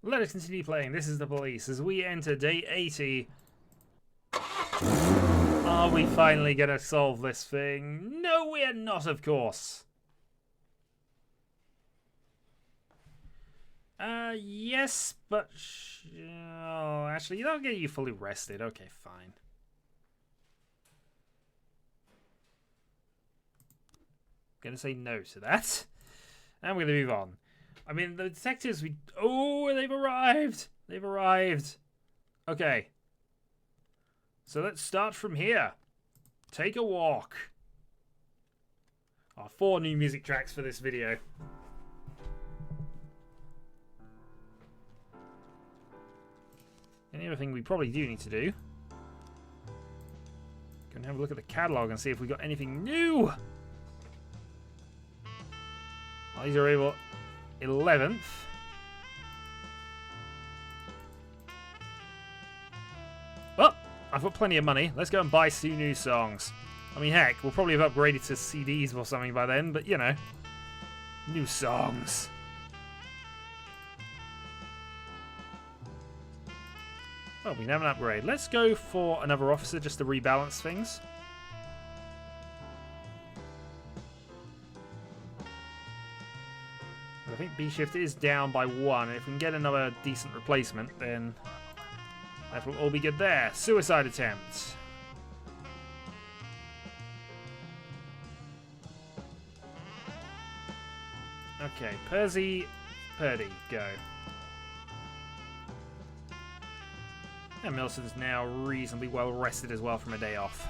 Let us continue playing. This is the police as we enter day 80. Are we finally going to solve this thing? No, we're not, of course. Yes, but... oh, actually, that'll get you fully rested. Okay, fine. Gonna say no to that. And we're gonna move on. I mean, the detectives, oh, they've arrived! They've arrived. Okay. So let's start from here. Take a walk. 4 new music tracks for this video. And the other thing we probably do need to do, go and have a look at the catalogue and see if we got anything new. Oh, these are able 11th. Well, I've got plenty of money. Let's go and buy 2 new songs. I mean, heck, we'll probably have upgraded to CDs or something by then, but you know, new songs. Oh, we can have an upgrade. Let's go for another officer just to rebalance things. I think B shift is down by 1, and if we can get another decent replacement, then that will all be good there. Suicide attempt. Okay, Purdy, go. And Milson's now reasonably well rested as well from a day off.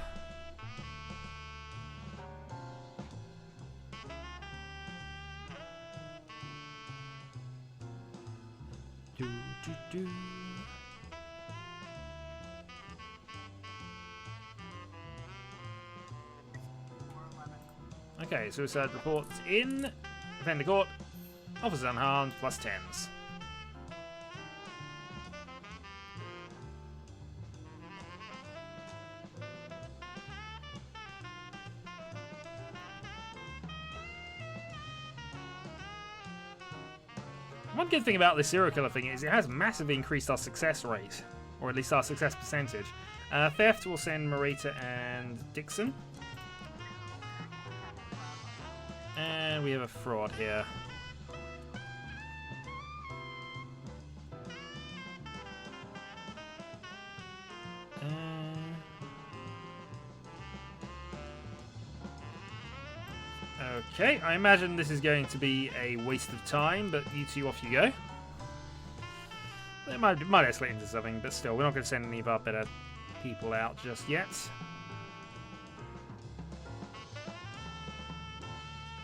Okay, suicide reports in. Offender court. Officers unharmed, plus 10s. One good thing about this serial killer thing is it has massively increased our success rate, or at least our success percentage. Theft will send Marita and Dixon. And we have a fraud here. Okay, I imagine this is going to be a waste of time, but you two, off you go. It might escalate into something, but still, we're not going to send any of our better people out just yet.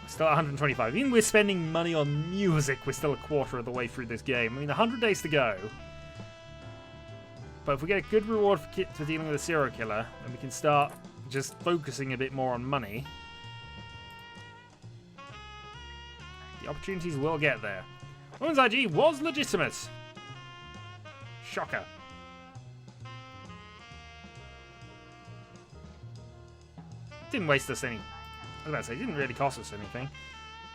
Still at 125. Even we're spending money on music, we're still a quarter of the way through this game. I mean, 100 days to go. But if we get a good reward for dealing with a serial killer, then we can start just focusing a bit more on money. The opportunities will get there. Woman's IG was legitimate. Shocker. Didn't waste us any. I was about to say, it didn't really cost us anything.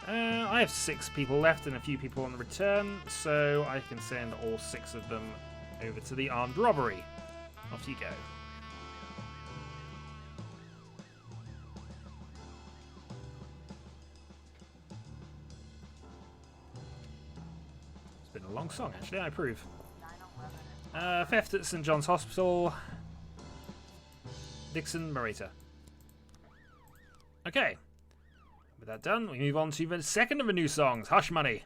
I have 6 people left and a few people on the return, so I can send all 6 of them over to the armed robbery. Off you go. It's been a long song, actually, I approve. Theft at St. John's Hospital. Dixon, Marita. Okay. With that done, we move on to the second of the new songs, Hush Money.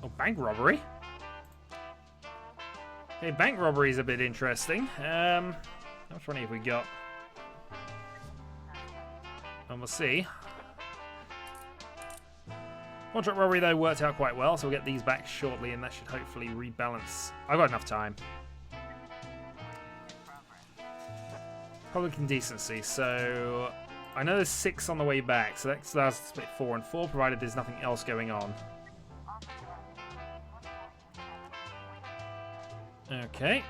Oh, bank robbery. Okay, bank robbery is a bit interesting. How much money have we got? And we'll see. Contract robbery, though, worked out quite well, so we'll get these back shortly, and that should hopefully rebalance. I've got enough time. Public indecency, so I know there's 6 on the way back, so that allows us to split 4 and 4, provided there's nothing else going on. Okay.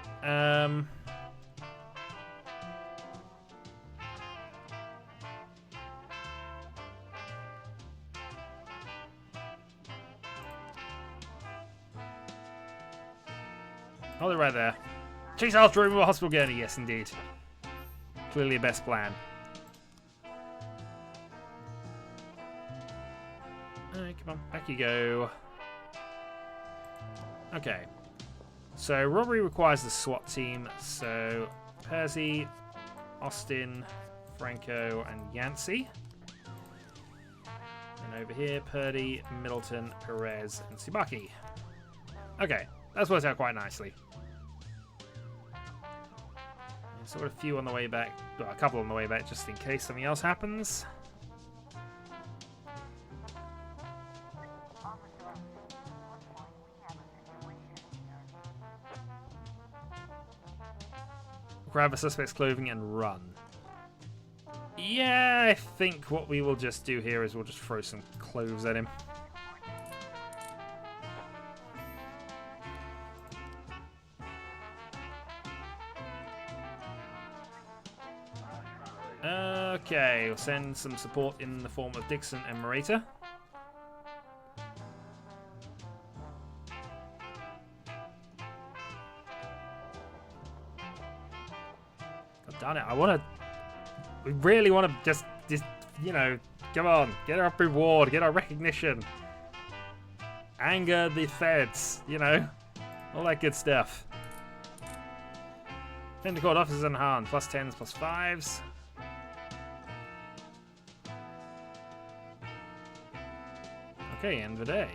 Oh, they're right there. Chase after him with a hospital gurney. Yes, indeed. Clearly the best plan. Alright, come on. Back you go. Okay. So, robbery requires the SWAT team. So, Percy, Austin, Franco, and Yancey. And over here, Purdy, Middleton, Perez, and Tsubaki. Okay, that's worked out quite nicely. So, we've got a few on the way back. Well, a couple on the way back, just in case something else happens. Grab a suspect's clothing and run. Yeah, I think what we will just do here is we'll just throw some clothes at him. Okay, we'll send some support in the form of Dixon and Morita. Darn it, we really want to just, you know, come on, get our reward, get our recognition. Anger the feds, you know, all that good stuff. 10 to court officers in hand, plus 10s, plus 5s. Okay, end of the day.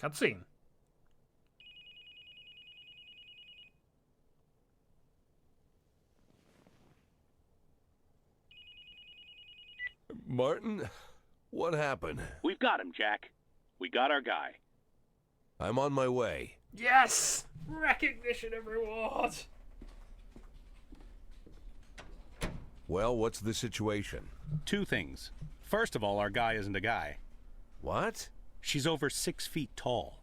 Cutscene. Martin, what happened? We've got him, Jack. We got our guy. I'm on my way. Yes! Recognition and reward! Well, what's the situation? Two things. First of all, our guy isn't a guy. What? She's over 6 feet tall.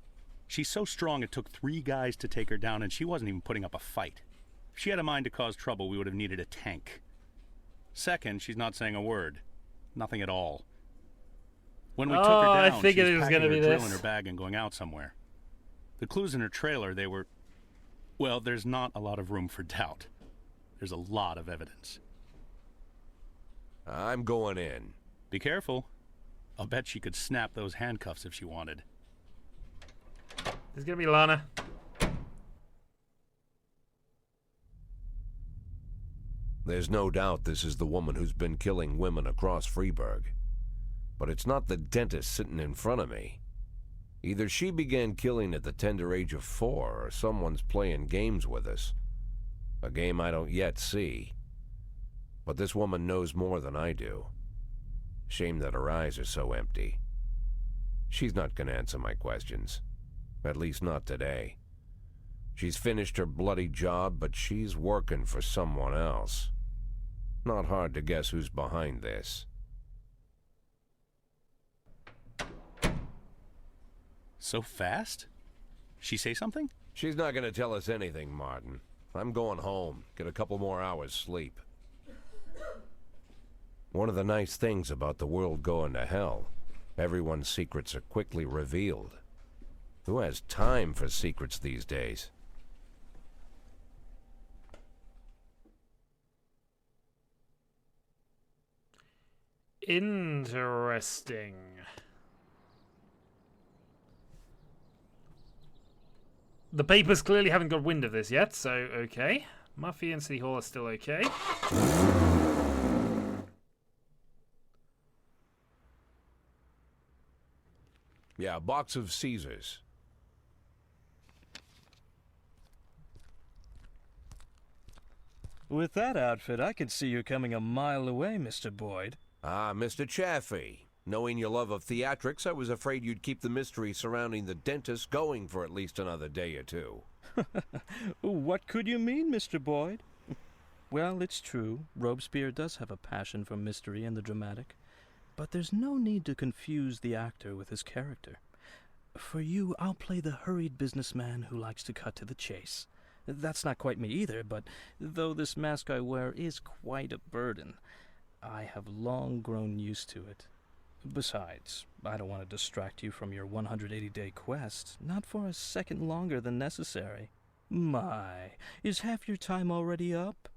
She's so strong it took 3 guys to take her down, and she wasn't even putting up a fight. If she had a mind to cause trouble, we would have needed a tank. Second, she's not saying a word. Nothing at all. When we took her down, I figured she it was was packing going to her be drill this. in her bag and going out somewhere. The clues in her trailer, they were... Well, there's not a lot of room for doubt. There's a lot of evidence. I'm going in. Be careful. I'll bet she could snap those handcuffs if she wanted. There's going to be Lana. There's no doubt this is the woman who's been killing women across Freeburg. But it's not the dentist sitting in front of me. Either she began killing at the tender age of 4, or someone's playing games with us. A game I don't yet see. But this woman knows more than I do. Shame that her eyes are so empty. She's not going to answer my questions. At least not today. She's finished her bloody job, but she's working for someone else. Not hard to guess who's behind this. So fast? She say something? She's not going to tell us anything, Martin. I'm going home. Get a couple more hours sleep. One of the nice things about the world going to hell, everyone's secrets are quickly revealed. Who has time for secrets these days? Interesting. The papers clearly haven't got wind of this yet, so okay. Mafia and City Hall are still okay. Yeah, a box of Caesars. With that outfit, I could see you coming a mile away, Mr. Boyd. Ah, Mr. Chaffee. Knowing your love of theatrics, I was afraid you'd keep the mystery surrounding the dentist going for at least another day or two. What could you mean, Mr. Boyd? Well, it's true. Robespierre does have a passion for mystery and the dramatic. But there's no need to confuse the actor with his character. For you, I'll play the hurried businessman who likes to cut to the chase. That's not quite me either, but though this mask I wear is quite a burden, I have long grown used to it. Besides, I don't want to distract you from your 180-day quest, not for a second longer than necessary. My, is half your time already up?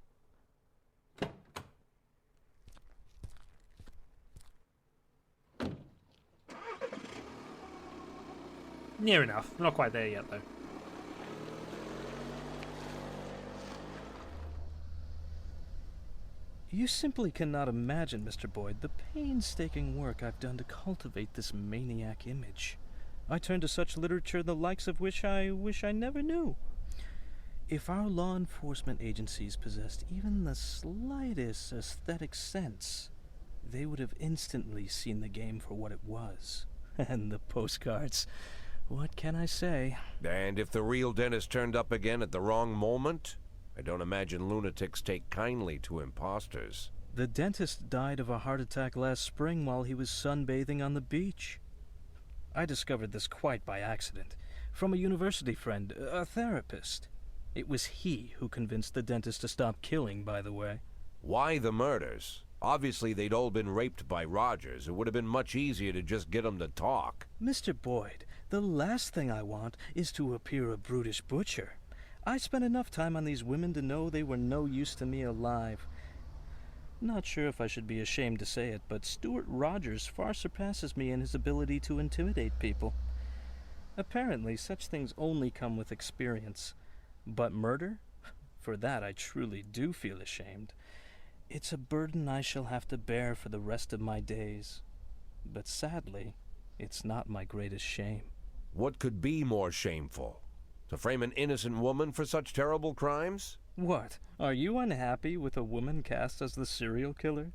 Near enough. We're not quite there yet, though. You simply cannot imagine, Mr. Boyd, the painstaking work I've done to cultivate this maniac image. I turn to such literature the likes of which I wish I never knew. If our law enforcement agencies possessed even the slightest aesthetic sense, they would have instantly seen the game for what it was. And the postcards, what can I say? And if the real dentist turned up again at the wrong moment? I don't imagine lunatics take kindly to imposters. The dentist died of a heart attack last spring while he was sunbathing on the beach. I discovered this quite by accident, from a university friend, a therapist. It was he who convinced the dentist to stop killing, by the way. Why the murders? Obviously they'd all been raped by Rogers. It would have been much easier to just get them to talk. Mr. Boyd, the last thing I want is to appear a brutish butcher. I spent enough time on these women to know they were no use to me alive. Not sure if I should be ashamed to say it, but Stuart Rogers far surpasses me in his ability to intimidate people. Apparently, such things only come with experience. But murder? For that I truly do feel ashamed. It's a burden I shall have to bear for the rest of my days. But sadly, it's not my greatest shame. What could be more shameful? To frame an innocent woman for such terrible crimes? What? Are you unhappy with a woman cast as the serial killer?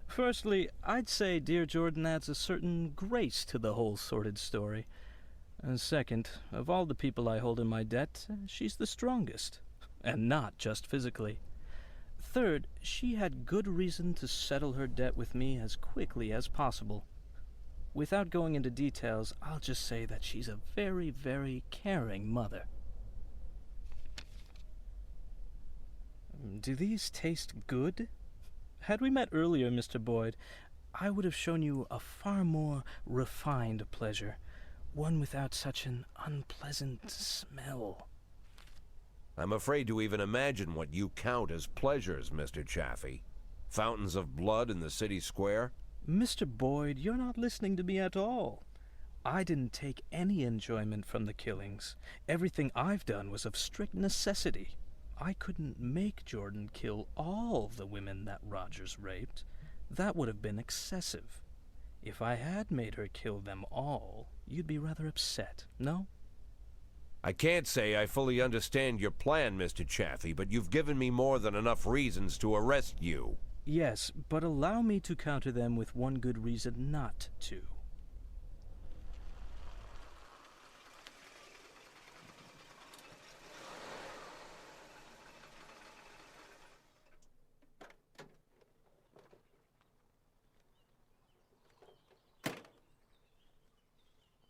Firstly, I'd say Dear Jordan adds a certain grace to the whole sordid story. And second, of all the people I hold in my debt, she's the strongest. And not just physically. Third, she had good reason to settle her debt with me as quickly as possible. Without going into details, I'll just say that she's a very, very caring mother. Do these taste good? Had we met earlier, Mr. Boyd, I would have shown you a far more refined pleasure, one without such an unpleasant smell. I'm afraid to even imagine what you count as pleasures, Mr. Chaffee. Fountains of blood in the city square? Mr. Boyd, you're not listening to me at all. I didn't take any enjoyment from the killings. Everything I've done was of strict necessity. I couldn't make Jordan kill all the women that Rogers raped. That would have been excessive. If I had made her kill them all, you'd be rather upset, no? I can't say I fully understand your plan, Mr. Chaffee, but you've given me more than enough reasons to arrest you. Yes, but allow me to counter them with one good reason not to.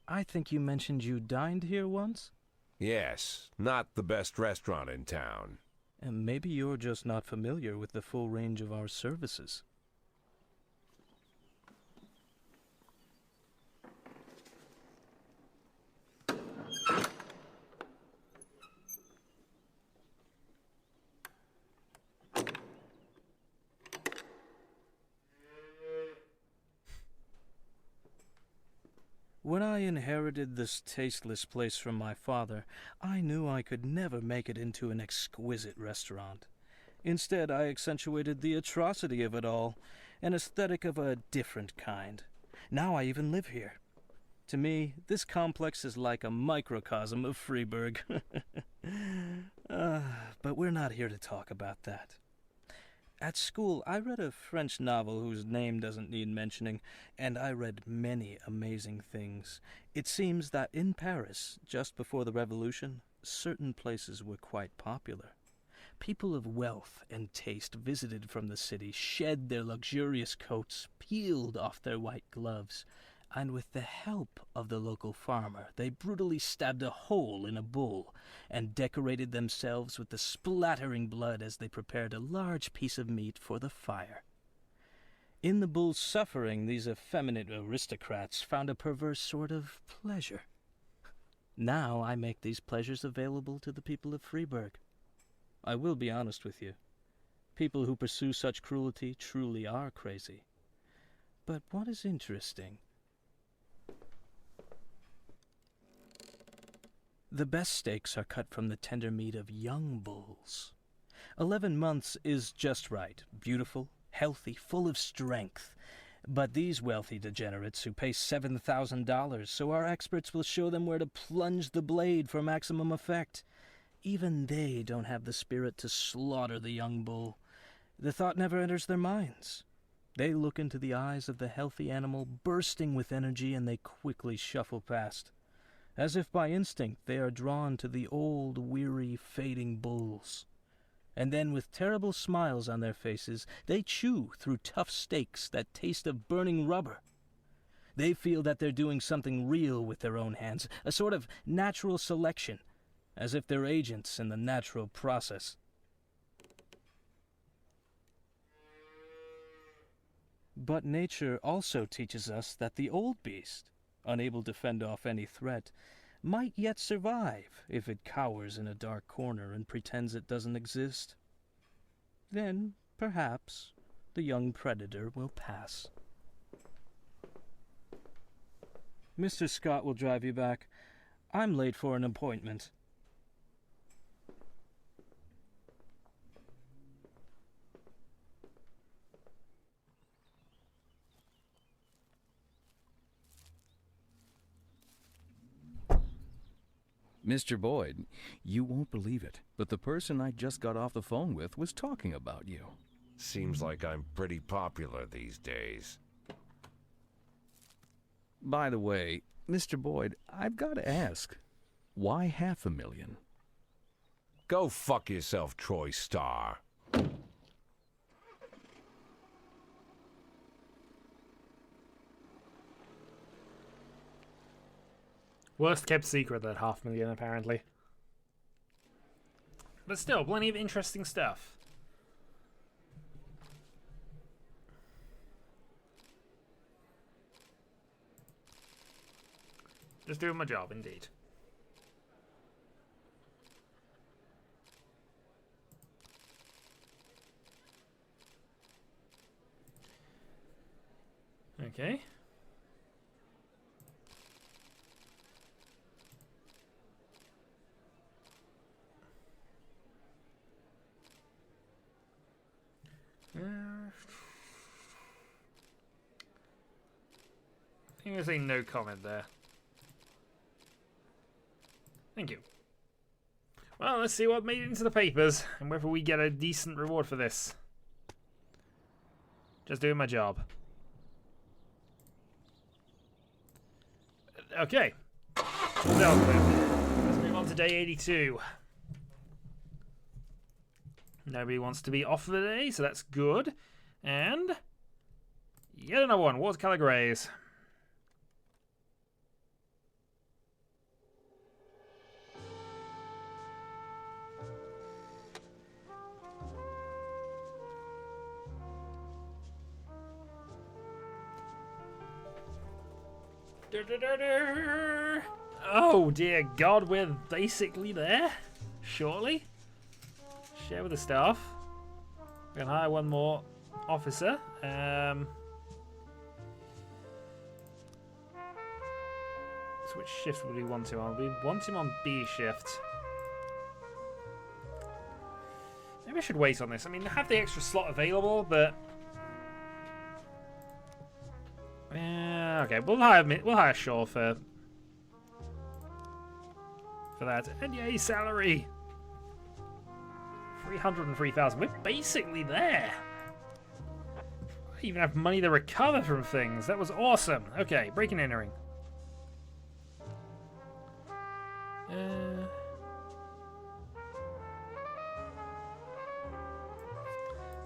I think you mentioned you dined here once? Yes, not the best restaurant in town. And maybe you're just not familiar with the full range of our services. When I inherited this tasteless place from my father, I knew I could never make it into an exquisite restaurant. Instead, I accentuated the atrocity of it all, an aesthetic of a different kind. Now I even live here. To me, this complex is like a microcosm of Freeburg. But we're not here to talk about that. At school, I read a French novel whose name doesn't need mentioning, and I read many amazing things. It seems that in Paris, just before the Revolution, certain places were quite popular. People of wealth and taste visited from the city, shed their luxurious coats, peeled off their white gloves, and with the help of the local farmer, they brutally stabbed a hole in a bull and decorated themselves with the splattering blood as they prepared a large piece of meat for the fire. In the bull's suffering, these effeminate aristocrats found a perverse sort of pleasure. Now I make these pleasures available to the people of Freeburg. I will be honest with you. People who pursue such cruelty truly are crazy. But what is interesting? The best steaks are cut from the tender meat of young bulls. 11 months is just right. Beautiful, healthy, full of strength. But these wealthy degenerates who pay $7,000, so our experts will show them where to plunge the blade for maximum effect. Even they don't have the spirit to slaughter the young bull. The thought never enters their minds. They look into the eyes of the healthy animal, bursting with energy, and they quickly shuffle past. As if by instinct, they are drawn to the old, weary, fading bulls. And then, with terrible smiles on their faces, they chew through tough steaks that taste of burning rubber. They feel that they're doing something real with their own hands, a sort of natural selection, as if they're agents in the natural process. But nature also teaches us that the old beast, unable to fend off any threat, might yet survive if it cowers in a dark corner and pretends it doesn't exist. Then, perhaps, the young predator will pass. Mr. Scott will drive you back. I'm late for an appointment. Mr. Boyd, you won't believe it, but the person I just got off the phone with was talking about you. Seems like I'm pretty popular these days. By the way, Mr. Boyd, I've got to ask, why $500,000? Go fuck yourself, Troy Starr. Worst kept secret, that $500,000 apparently. But still, plenty of interesting stuff. Just doing my job, indeed. Okay. I'm going to say no comment there. Thank you. Well, let's see what made it into the papers and whether we get a decent reward for this. Just doing my job. Okay. Let's move on to day 82. Nobody wants to be off for the day, so that's good. And yet another one, watercolor greys. Oh dear God, we're basically there. Surely. Share with the staff. We're gonna hire one more officer. So which shift would we want him on? We want him on B shift. Maybe I should wait on this. I mean, I have the extra slot available, but okay, we'll hire Shaw for that. And yay, salary. 303,000. We're basically there. I even have money to recover from things. That was awesome. Okay, breaking and entering.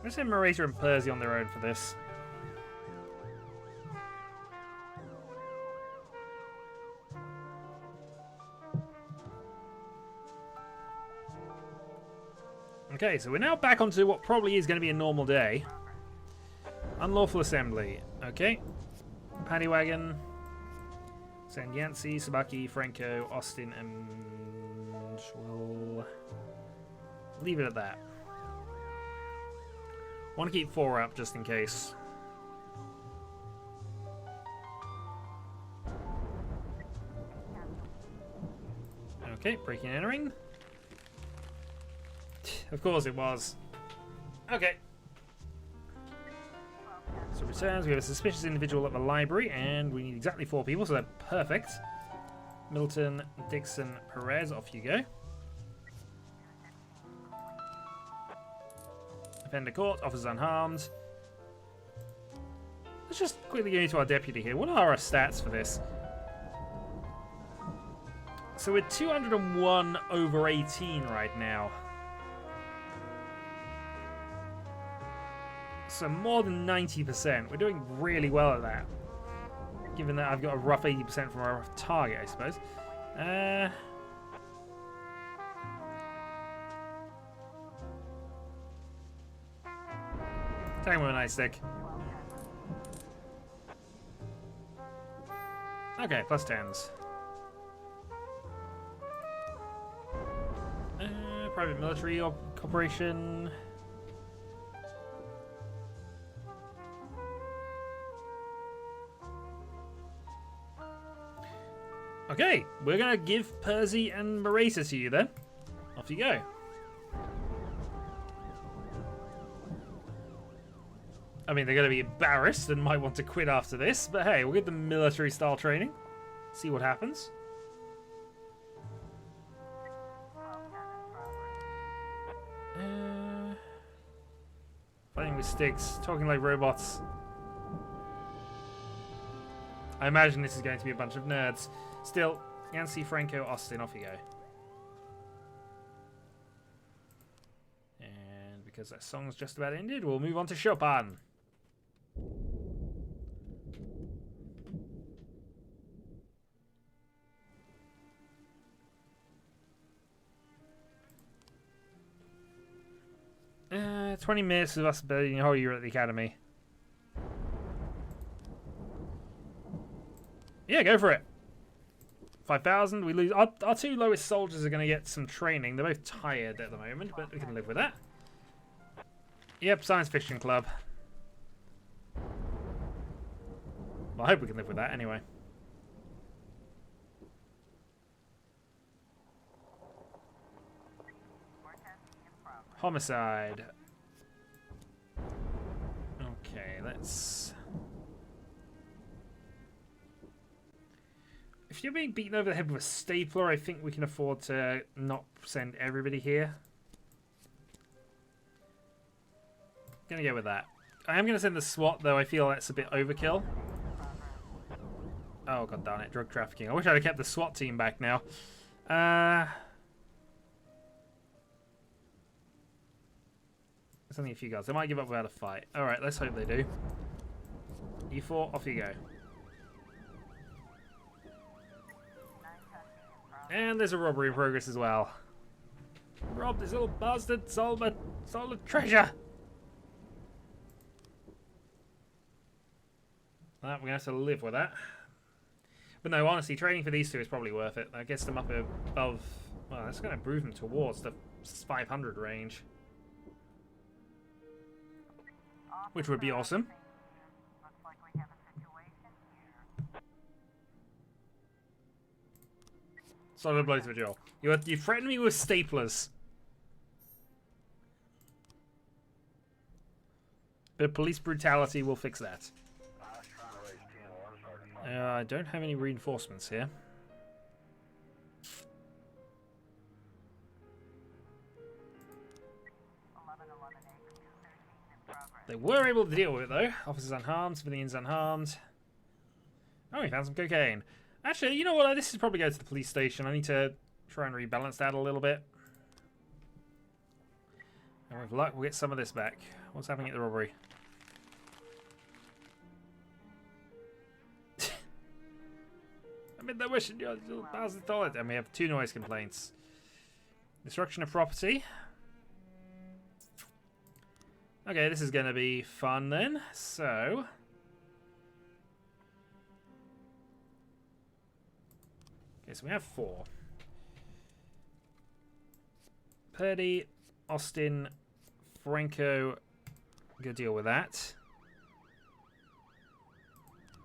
Let's have Marita and Percy on their own for this. Okay, so we're now back onto what probably is going to be a normal day. Unlawful assembly. Okay. Paddy wagon. Send Yancey, Sabaki, Franco, Austin, and we'll leave it at that. Want to keep 4 up just in case. Okay, breaking and entering. Of course it was. Okay. So returns, we have a suspicious individual at the library, and we need exactly 4 people, so they're perfect. Milton, Dixon, Perez, off you go. Offender caught, officers unharmed. Let's just quickly go into our deputy here. What are our stats for this? So we're 201 over 18 right now. So more than 90%. We're doing really well at that. Given that I've got a rough 80% from our target, I suppose. Take him with a nightstick. Okay, plus 10s. Private military corporation. Okay, we're gonna give Percy and Marisa to you then. Off you go. I mean, they're gonna be embarrassed and might want to quit after this, but hey, we'll get them military style training. See what happens. Fighting with sticks, talking like robots. I imagine this is going to be a bunch of nerds. Still, Yancey, Franco, Austin, off you go. And because that song's just about ended, we'll move on to Chopin. Uh, 20 minutes of us building a whole year at the academy. Yeah, go for it. 5,000. We lose. Our 2 lowest soldiers are going to get some training. They're both tired at the moment, but we can live with that. Yep, science fiction club. Well, I hope we can live with that anyway. Homicide. Okay, let's... If you're being beaten over the head with a stapler, I think we can afford to not send everybody here. Gonna go with that. I am gonna send the SWAT, though I feel that's a bit overkill. Oh, god darn it, drug trafficking. I wish I'd have kept the SWAT team back now. There's only a few guys. They might give up without a fight. Alright, let's hope they do. You 4, off you go. And there's a robbery in progress as well. Rob this little bastard, stole the treasure! Well, we're going to have to live with that. But no, honestly, training for these 2 is probably worth it. That gets them up above... Well, that's going to improve them towards the 500 range. Which would be awesome. Solid blow to the jaw. You threatened me with staplers. But police brutality will fix that. I don't have any reinforcements here. They were able to deal with it though. Officers unharmed, civilians unharmed. Oh, we found some cocaine. Actually, you know what? This is probably go to the police station. I need to try and rebalance that a little bit. And with luck, we'll get some of this back. What's happening at the robbery? I'm in the wishing your $1,000. And we have 2 noise complaints. Destruction of property. Okay, this is going to be fun then. So... Okay, so we have 4. Purdy, Austin, Franco. I'm going to deal with that.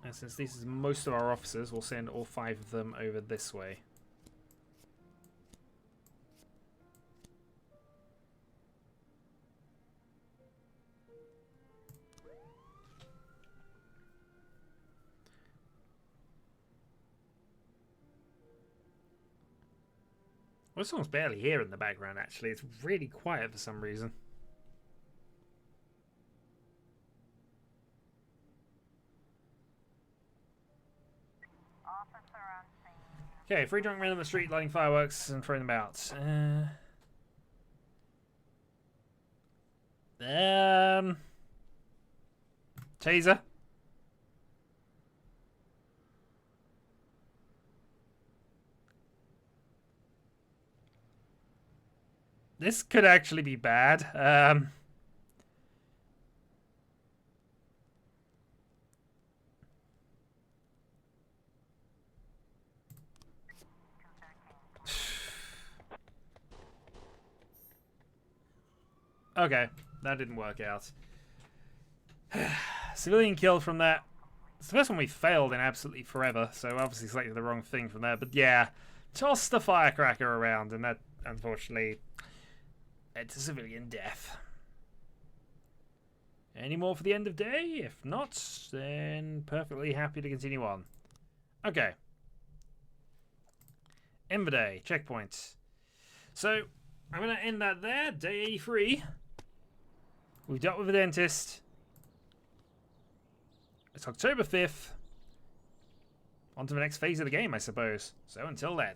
And since this is most of our officers, we'll send all 5 of them over this way. Well, this song's barely here in the background, actually. It's really quiet for some reason. Okay, 3 drunk men on the street lighting fireworks and throwing them out. Taser. This could actually be bad. Okay, that didn't work out. Civilian killed from that. It's the first one we failed in absolutely forever, so obviously selected the wrong thing from there. But yeah, toss the firecracker around, and that, unfortunately, led to civilian death. Any more for the end of day? If not, then perfectly happy to continue on. Okay. End of the day. Checkpoint. So, I'm going to end that there. Day 83. We've dealt with the dentist. It's October 5th. On to the next phase of the game, I suppose. So until then.